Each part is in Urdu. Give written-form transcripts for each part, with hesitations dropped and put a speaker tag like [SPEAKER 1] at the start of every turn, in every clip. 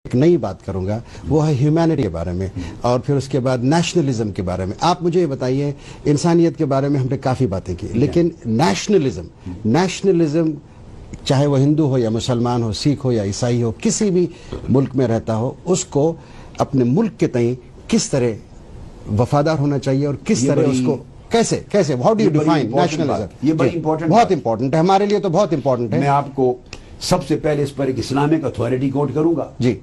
[SPEAKER 1] ایک نئی بات کروں گا، وہ ہے ہیومینٹی کے بارے میں، اور پھر اس کے بعد نیشنلزم کے بارے میں. آپ مجھے یہ بتائیے، انسانیت کے بارے میں ہم نے کافی باتیں کی، لیکن نیشنلزم چاہے وہ ہندو ہو یا مسلمان ہو، سکھ ہو یا عیسائی ہو، کسی بھی ملک میں رہتا ہو، اس کو اپنے ملک کے تئیں کس طرح وفادار ہونا چاہیے، اور کس طرح اس کو کیسے how do you define nationalism?
[SPEAKER 2] یہ بڑی امپورٹنٹ،
[SPEAKER 1] بہت امپورٹنٹ ہے ہمارے لیے، تو بہت امپورٹنٹ ہے.
[SPEAKER 2] میں آپ کو سب سے پہلے اس پر ایک اسلامک اتھارٹی کوٹ کروں گا
[SPEAKER 1] جی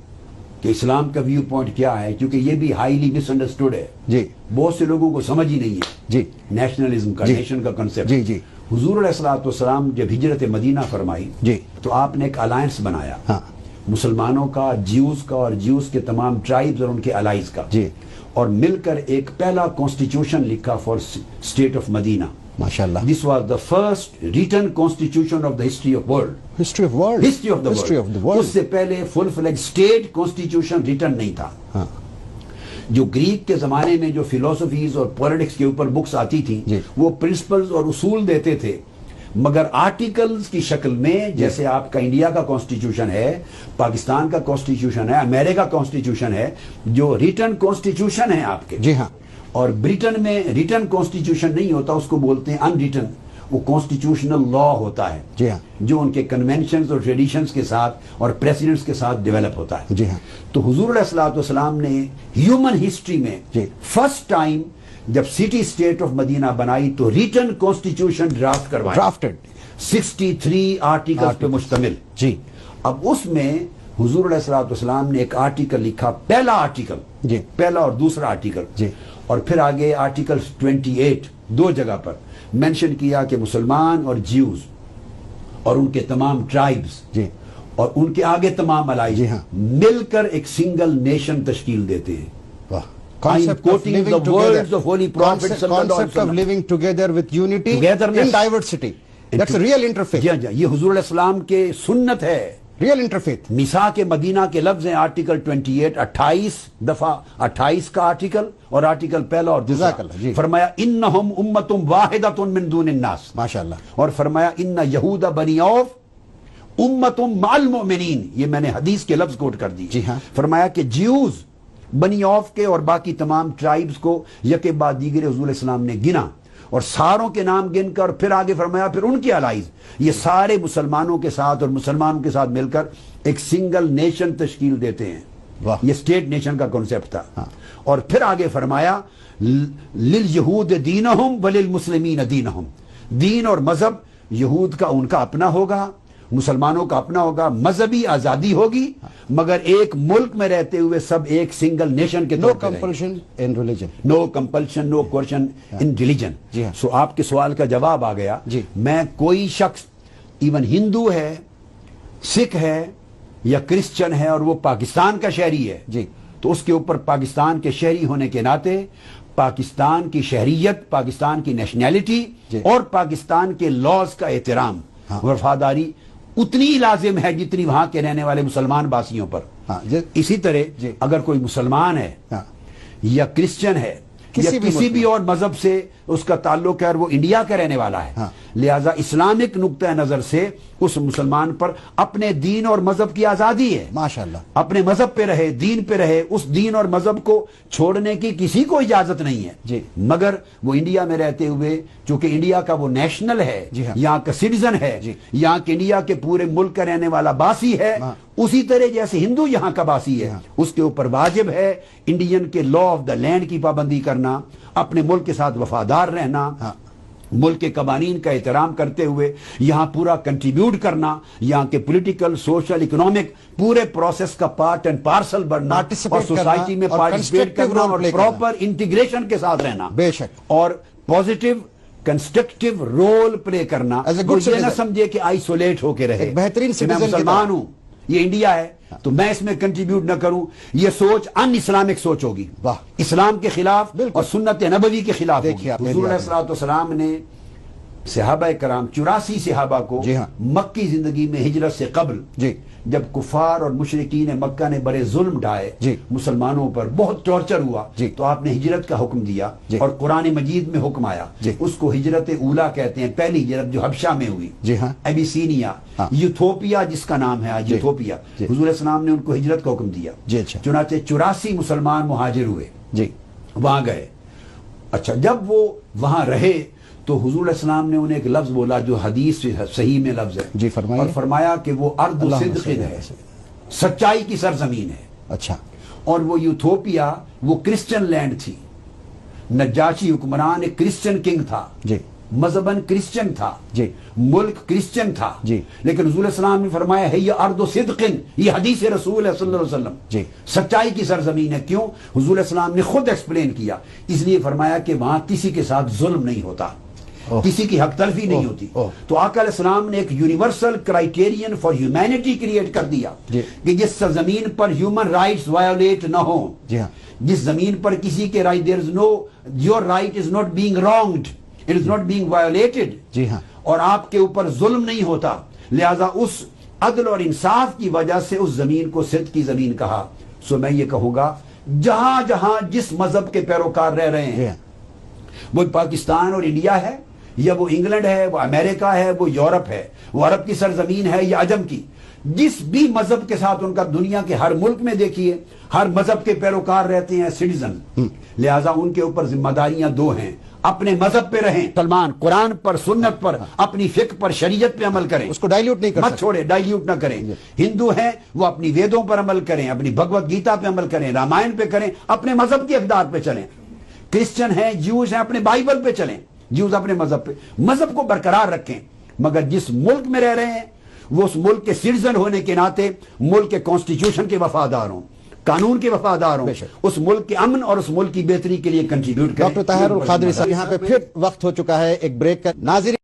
[SPEAKER 2] کہ اسلام کا ویو پوائنٹ کیا ہے، کیونکہ یہ بھی ہائیلی مس انڈرسٹوڈ ہے.
[SPEAKER 1] جی
[SPEAKER 2] بہت سے لوگوں کو سمجھ ہی نہیں ہے
[SPEAKER 1] جی
[SPEAKER 2] نیشنلزم کا، نیشن کا کنسیپٹ.
[SPEAKER 1] جی جی
[SPEAKER 2] حضور علیہ الصلوۃ والسلام جب ہجرت مدینہ فرمائی
[SPEAKER 1] جی
[SPEAKER 2] تو آپ نے ایک الائنس بنایا،
[SPEAKER 1] ہاں
[SPEAKER 2] مسلمانوں کا، جیوز کا، اور جیوز کے تمام ٹرائبز اور ان کے الائز کا،
[SPEAKER 1] جی،
[SPEAKER 2] اور مل کر ایک پہلا کانسٹیٹیوشن لکھا فار اسٹیٹ آف مدینہ.
[SPEAKER 1] ماشاءاللہ.
[SPEAKER 2] This was the first written constitution of the history of world.
[SPEAKER 1] History of world,
[SPEAKER 2] history of the world. اس سے پہلے full fledged state constitution written نہیں تھا.
[SPEAKER 1] ہاں
[SPEAKER 2] جو گریک کے زمانے میں جو فلسفیز اور پولیٹکس کے اوپر بکس آتی تھیں،
[SPEAKER 1] جی،
[SPEAKER 2] وہ پرنسپلز اور اصول دیتے تھے، مگر آرٹیکلز کی شکل میں. جیسے آپ کا انڈیا کا کانسٹیٹیوشن ہے، پاکستان کا کانسٹیٹیوشن ہے، امریکہ کانسٹیٹیوشن ہے، جو ریٹن کانسٹیٹیوشن ہے آپ کے.
[SPEAKER 1] جی ہاں.
[SPEAKER 2] اور برٹن میں ریٹن کانسٹیٹیوشن نہیں ہوتا، اس کو بولتے ہیں ان ریٹن. وہ کانسٹیٹیوشنل لا ہوتا ہے،
[SPEAKER 1] جی ہاں،
[SPEAKER 2] جو ان کے کنونشنز اور ٹریڈیشنز کے ساتھ اور پریسیڈنٹس کے ساتھ ڈیولپ ہوتا ہے.
[SPEAKER 1] جی ہاں.
[SPEAKER 2] تو حضور علیہ الصلوۃ والسلام نے ہیومن ہسٹری میں
[SPEAKER 1] جی
[SPEAKER 2] فرسٹ ٹائم جب سٹی اسٹیٹ آف مدینہ بنائی تو ریٹن کانسٹیٹیوشن ڈرافٹ کروایا،
[SPEAKER 1] ڈرافٹڈ
[SPEAKER 2] 63 آرٹیکلز پہ مشتمل.
[SPEAKER 1] جی.
[SPEAKER 2] اب اس میں حضور علیہ الصلوۃ والسلام نے ایک آرٹیکل لکھا، پہلا آرٹیکل،
[SPEAKER 1] جی،
[SPEAKER 2] پہلا اور دوسرا آرٹیکل.
[SPEAKER 1] جی.
[SPEAKER 2] اور پھر آگے آرٹیکل 28 دو جگہ پر مینشن کیا کہ مسلمان اور جیوز اور ان کے تمام ٹرائبز،
[SPEAKER 1] جی،
[SPEAKER 2] اور ان کے آگے تمام الائز،
[SPEAKER 1] جی ہاں،
[SPEAKER 2] مل کر ایک سنگل نیشن تشکیل دیتے ہیں.
[SPEAKER 1] واہ.
[SPEAKER 2] Concept of living together. Words of Holy Prophet
[SPEAKER 1] Concept of living together with unity in diversity. That's a real interfaith.
[SPEAKER 2] جی ہاں، یہ حضور علیہ السلام کے سنت ہے.
[SPEAKER 1] Real interfaith.
[SPEAKER 2] میثاق کے مدینہ کے لفظ ہیں آرٹیکل 28، 28 دفعہ، 28 کا آرٹیکل اور آرٹیکل پہلا اور دوسرا.
[SPEAKER 1] جزاک اللہ. جی.
[SPEAKER 2] فرمایا انہم امتم واحدۃ من دون الناس.
[SPEAKER 1] ماشاءاللہ.
[SPEAKER 2] اور فرمایا ان یہود بنی عوف امتم مع المؤمنین. یہ میں نے حدیث کے لفظ کوٹ کر دی.
[SPEAKER 1] جی ہاں.
[SPEAKER 2] فرمایا کہ جیوز، بنی عوف کے اور باقی تمام ٹرائبز کو یکے بعد دیگر حضور علیہ السلام نے گنا، اور ساروں کے نام گن کر پھر آگے فرمایا پھر ان کے الائز، یہ سارے مسلمانوں کے ساتھ اور مسلمانوں کے ساتھ مل کر ایک سنگل نیشن تشکیل دیتے ہیں.
[SPEAKER 1] واہ.
[SPEAKER 2] یہ اسٹیٹ نیشن کا کنسیپٹ تھا.
[SPEAKER 1] ہاں.
[SPEAKER 2] اور پھر آگے فرمایا لِلْيَهُودِ دِينَهُمْ وَلِلْمُسْلِمِينَ دِينَهُمْ. دین اور مذہب یہود کا ان کا اپنا ہوگا، مسلمانوں کا اپنا ہوگا، مذہبی آزادی ہوگی، مگر ایک ملک میں رہتے ہوئے سب ایک سنگل نیشن کے
[SPEAKER 1] No
[SPEAKER 2] طور پر رہیں.
[SPEAKER 1] compulsion in religion.
[SPEAKER 2] No compulsion, no compulsion in religion.
[SPEAKER 1] جی ہاں.
[SPEAKER 2] سو آپ کے سوال کا جواب آ گیا.
[SPEAKER 1] جی.
[SPEAKER 2] میں کوئی شخص ایون ہندو ہے، سکھ ہے یا کرسچن ہے اور وہ پاکستان کا شہری ہے،
[SPEAKER 1] جی،
[SPEAKER 2] تو اس کے اوپر پاکستان کے شہری ہونے کے ناطے پاکستان کی شہریت، پاکستان کی نیشنلٹی
[SPEAKER 1] جی.
[SPEAKER 2] اور پاکستان کے لاز کا احترام،
[SPEAKER 1] ہاں.
[SPEAKER 2] وفاداری اتنی لازم ہے جتنی وہاں کے رہنے والے مسلمان باسیوں پر.
[SPEAKER 1] ہاں.
[SPEAKER 2] اسی طرح
[SPEAKER 1] جی.
[SPEAKER 2] اگر کوئی مسلمان ہے
[SPEAKER 1] ہاں.
[SPEAKER 2] یا کرسچن ہے یا کسی بھی اور مذہب سے اس کا تعلق ہے اور وہ انڈیا کا رہنے والا ہے،
[SPEAKER 1] ہاں.
[SPEAKER 2] لہذا اسلامک نقطہ نظر سے اس مسلمان پر اپنے دین اور مذہب کی آزادی ہے.
[SPEAKER 1] ماشاءاللہ.
[SPEAKER 2] اپنے مذہب پہ رہے، دین پہ رہے، اس دین اور مذہب کو چھوڑنے کی کسی کو اجازت نہیں ہے.
[SPEAKER 1] جی.
[SPEAKER 2] مگر وہ انڈیا میں رہتے ہوئے، چونکہ انڈیا کا وہ نیشنل ہے،
[SPEAKER 1] جی ہاں.
[SPEAKER 2] یہاں کا سٹیزن ہے،
[SPEAKER 1] جی.
[SPEAKER 2] یہاں کے انڈیا کے پورے ملک کا رہنے والا باسی ہے،
[SPEAKER 1] ہاں.
[SPEAKER 2] اسی طرح جیسے ہندو یہاں کا باسی ہے،
[SPEAKER 1] ہاں.
[SPEAKER 2] اس کے اوپر واجب ہے انڈین کے لا آف دا لینڈ کی پابندی کرنا، اپنے ملک کے ساتھ وفادار رہنا،
[SPEAKER 1] ہاں.
[SPEAKER 2] ملک کے قوانین کا احترام کرتے ہوئے یہاں پورا کنٹریبیوٹ کرنا، یہاں کے پولیٹیکل، سوشل، اکنامک پورے پروسیس کا پارٹ اینڈ پارسل بننا، اور سوسائٹی میں پارٹیسپیٹ کرنا اور پراپر انٹیگریشن کے ساتھ رہنا،
[SPEAKER 1] بے شک،
[SPEAKER 2] اور پازیٹیو کنسٹرکٹیو رول پلے کرنا. یہ نہ سمجھے کہ آئسولیٹ ہو کے رہے،
[SPEAKER 1] بہترین
[SPEAKER 2] میں مسلمان ہوں، یہ انڈیا ہے تو میں اس میں کنٹریبیوٹ نہ کروں. یہ سوچ ان اسلامک سوچ ہوگی، اسلام کے خلاف اور سنت نبوی کے خلاف.
[SPEAKER 1] دیکھیے
[SPEAKER 2] حضور علیہ الصلوۃ والسلام نے صحابہ کرام 84 صحابہ کو
[SPEAKER 1] جی ہاں
[SPEAKER 2] مکی زندگی میں ہجرت سے قبل
[SPEAKER 1] جی
[SPEAKER 2] جب کفار اور مشرکین مکہ نے بڑے ظلم ڈھائے
[SPEAKER 1] جی
[SPEAKER 2] مسلمانوں پر بہت ٹارچر ہوا
[SPEAKER 1] جی
[SPEAKER 2] تو آپ نے ہجرت کا حکم دیا
[SPEAKER 1] جی
[SPEAKER 2] اور قرآن مجید میں حکم آیا
[SPEAKER 1] جی
[SPEAKER 2] اس کو ہجرت اولا کہتے ہیں، پہلی ہجرت جو حبشہ میں ہوئی،
[SPEAKER 1] جی ہاں
[SPEAKER 2] ایبیسینیا
[SPEAKER 1] ہاں
[SPEAKER 2] یوتھوپیا جس کا نام ہے آج
[SPEAKER 1] جی
[SPEAKER 2] یوتھوپیا،
[SPEAKER 1] جی
[SPEAKER 2] حضور السلام نے ان کو ہجرت کا حکم دیا،
[SPEAKER 1] جی اچھا
[SPEAKER 2] چنانچہ 84 مسلمان مہاجر ہوئے،
[SPEAKER 1] جی
[SPEAKER 2] وہاں گئے۔ اچھا جب وہ وہاں رہے تو حضور علیہ السلام نے انہیں ایک لفظ بولا جو حدیث صحیح میں لفظ ہے،
[SPEAKER 1] جی فرمائیے،
[SPEAKER 2] اور فرمایا کہ وہ ارض
[SPEAKER 1] اللہم
[SPEAKER 2] صدق
[SPEAKER 1] صلی
[SPEAKER 2] ہے،
[SPEAKER 1] اللہ علیہ
[SPEAKER 2] سچائی کی سرزمین ہے۔
[SPEAKER 1] اچھا
[SPEAKER 2] اور وہ یوتھوپیا وہ کرسچن لینڈ تھی، نجاشی حکمران ایک کرسچن کنگ تھا،
[SPEAKER 1] جی
[SPEAKER 2] مذہباً کرسچن تھا،
[SPEAKER 1] جی
[SPEAKER 2] ملک کرسچن تھا،
[SPEAKER 1] جی
[SPEAKER 2] لیکن حضور السلام نے فرمایا ہے یہ ارض صدق، یہ حدیث رسول ہے صلی اللہ علیہ وسلم،
[SPEAKER 1] جی
[SPEAKER 2] سچائی کی سرزمین ہے۔ کیوں؟ حضور السلام نے خود ایکسپلین کیا، اس لیے فرمایا کہ وہاں کسی کے ساتھ ظلم نہیں ہوتا، کسی کی حق تلفی نہیں ہوتی۔ تو آقا علیہ السلام نے ایک universal criterion for humanity create کر دیا کہ جس زمین پر ہیومن رائٹس وائلیٹ نہ ہوں،
[SPEAKER 1] جی ہاں
[SPEAKER 2] جس زمین پر کسی کے right there is no, your right is not being wronged, it is not being violated,
[SPEAKER 1] جی ہاں
[SPEAKER 2] اور آپ کے اوپر ظلم نہیں ہوتا، لہذا اس عدل اور انصاف کی وجہ سے اس زمین کو صدق کی زمین کہا۔ سو میں یہ کہوں گا جہاں جہاں جس مذہب کے پیروکار رہ رہے ہیں، وہ پاکستان اور انڈیا ہے یا وہ انگلینڈ ہے، وہ امریکہ ہے، وہ یورپ ہے، وہ عرب کی سرزمین ہے یا عجم کی، جس بھی مذہب کے ساتھ ان کا دنیا کے ہر ملک میں دیکھیے ہر مذہب کے پیروکار رہتے ہیں، سٹیزن، لہذا ان کے اوپر ذمہ داریاں دو ہیں، اپنے مذہب پہ رہیں، سلمان قرآن پر، سنت پر، اپنی فقہ پر، شریعت پہ عمل کریں،
[SPEAKER 1] اس کو ڈائلیوٹ نہیں کر
[SPEAKER 2] مت
[SPEAKER 1] سکتے،
[SPEAKER 2] چھوڑے، ڈائلیوٹ نہ کریں۔ ہندو ہیں وہ اپنی ویدوں پر عمل کریں، اپنی بھگوت گیتا پہ عمل کریں، رامائن پہ کریں، اپنے مذہب کی اقدار پہ چلیں۔ کرسچن ہیں، جیوز ہیں، اپنے بائبل پہ چلیں، جیوز اپنے مذہب پہ، مذہب کو برقرار رکھیں، مگر جس ملک میں رہ رہے ہیں وہ اس ملک کے سٹیزن ہونے کے ناطے ملک کے کانسٹیٹیوشن کے وفادار ہوں، قانون کے وفادار ہوں، اس ملک کے امن اور اس ملک کی بہتری کے لیے کنٹریبیوٹ کریں۔
[SPEAKER 1] ڈاکٹر طاہر القادری صاحب، یہاں پہ پھر وقت ہو چکا ہے ایک بریک کا۔ ناظرین